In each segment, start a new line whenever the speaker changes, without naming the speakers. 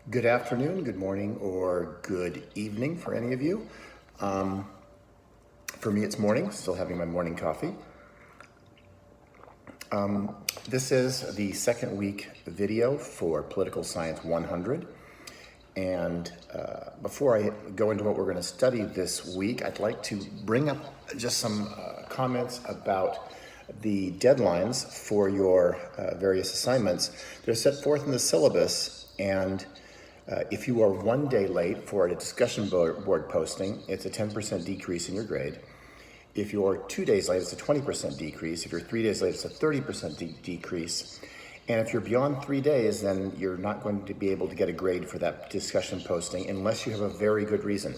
Good afternoon, good morning, or good evening for any of you. For me, it's morning, still having my morning coffee. This is the second week video for Political Science 100. And before I go into what we're going to study this week, I'd like to bring up just some comments about the deadlines for your various assignments. They're set forth in the syllabus, and if you are 1 day late for a discussion board posting, it's a 10% decrease in your grade. If you're 2 days late, it's a 20% decrease. If you're 3 days late, it's a 30% decrease. And if you're beyond 3 days, then you're not going to be able to get a grade for that discussion posting unless you have a very good reason.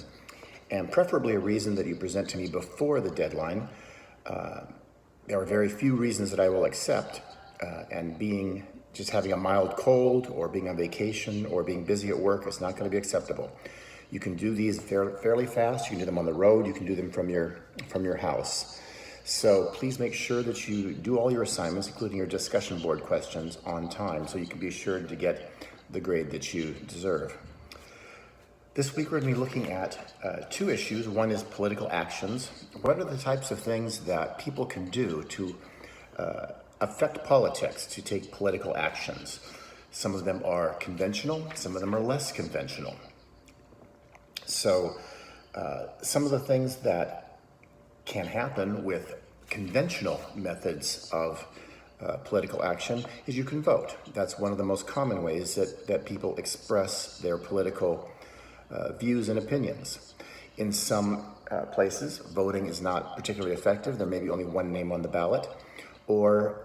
And preferably a reason that you present to me before the deadline. There are very few reasons that I will accept, and just having a mild cold or being on vacation or being busy at work is not going to be acceptable. You can do these fairly fast. You can do them on the road. You can do them from your house. So please make sure that you do all your assignments, including your discussion board questions, on time so you can be assured to get the grade that you deserve. This week we're going to be looking at two issues. One is political actions. What are the types of things that people can do to affect politics, to take political actions? Some of them are conventional, some of them are less conventional. So some of the things that can happen with conventional methods of political action is you can vote. That's one of the most common ways that people express their political views and opinions. In some places, voting is not particularly effective. There may be only one name on the ballot, or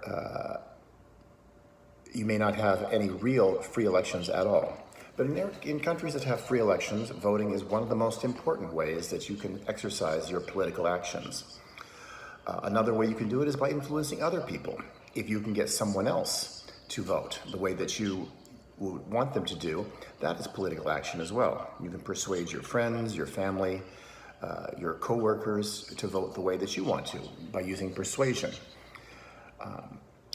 you may not have any real free elections at all. But in countries that have free elections, voting is one of the most important ways that you can exercise your political actions. Another way you can do it is by influencing other people. If you can get someone else to vote the way that you would want them to do, that is political action as well. You can persuade your friends, your family, your coworkers to vote the way that you want to by using persuasion.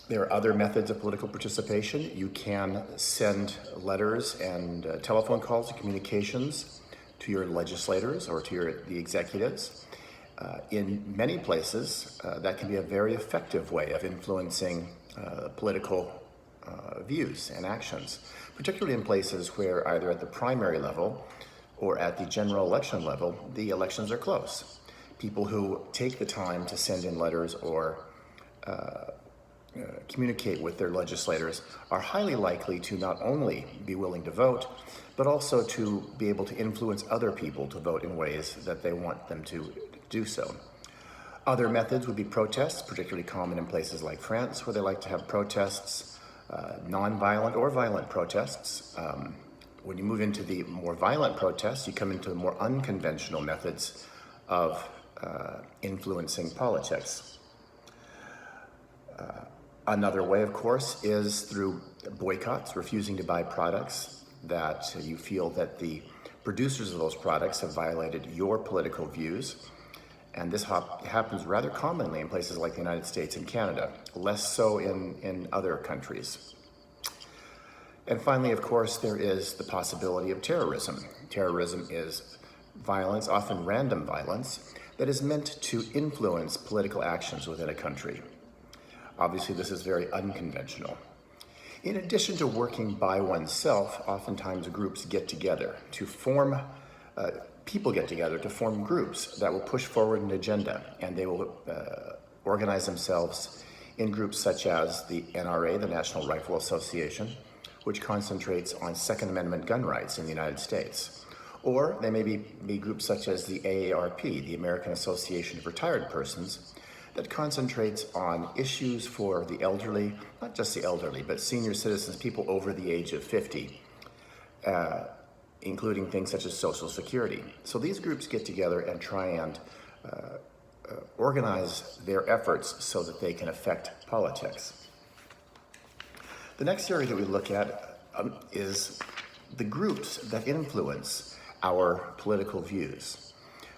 There are other methods of political participation. You can send letters and telephone calls and communications to your legislators or to the executives. In many places, that can be a very effective way of influencing political views and actions, particularly in places where either at the primary level or at the general election level, the elections are close. People who take the time to send in letters or communicate with their legislators are highly likely to not only be willing to vote, but also to be able to influence other people to vote in ways that they want them to do so. Other methods would be protests, particularly common in places like France, where they like to have protests, non-violent or violent protests. When you move into the more violent protests, you come into the more unconventional methods of influencing politics. Another way, of course, is through boycotts, refusing to buy products that you feel that the producers of those products have violated your political views. And this happens rather commonly in places like the United States and Canada, less so in other countries. And finally, of course, there is the possibility of terrorism. Terrorism is violence, often random violence, that is meant to influence political actions within a country. Obviously, this is very unconventional. In addition to working by oneself, oftentimes groups get together to form, people get together to form groups that will push forward an agenda, and they will organize themselves in groups such as the NRA, the National Rifle Association, which concentrates on Second Amendment gun rights in the United States. Or they may be groups such as the AARP, the American Association of Retired Persons, that concentrates on issues for the elderly, not just the elderly, but senior citizens, people over the age of 50, including things such as Social Security. So these groups get together and try and organize their efforts so that they can affect politics. The next area that we look at is the groups that influence our political views.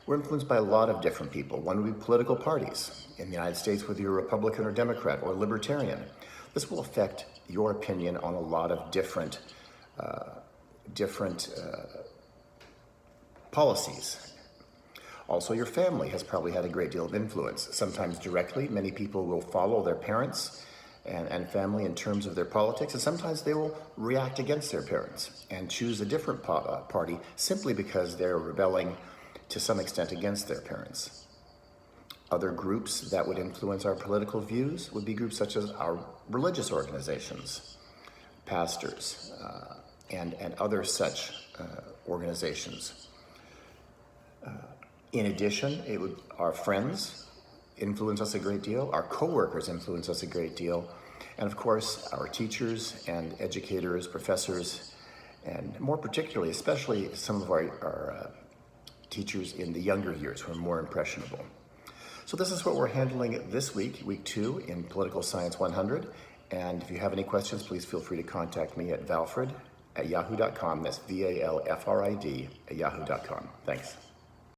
We're influenced by a lot of different people. One would be political parties. In the United States, whether you're Republican or Democrat or Libertarian, this will affect your opinion on a lot of different different policies. Also, your family has probably had a great deal of influence, sometimes directly. Many people will follow their parents and family in terms of their politics, and sometimes they will react against their parents and choose a different party simply because they're rebelling to some extent against their parents. Other groups that would influence our political views would be groups such as our religious organizations, pastors, and other such organizations. In addition, our friends influence us a great deal, our coworkers influence us a great deal, and of course, our teachers and educators, professors, and more particularly, especially some of our teachers in the younger years who are more impressionable. So this is what we're handling this week, week 2 in Political Science 100. And if you have any questions, please feel free to contact me at valfrid@yahoo.com. That's VALFRID @yahoo.com. Thanks.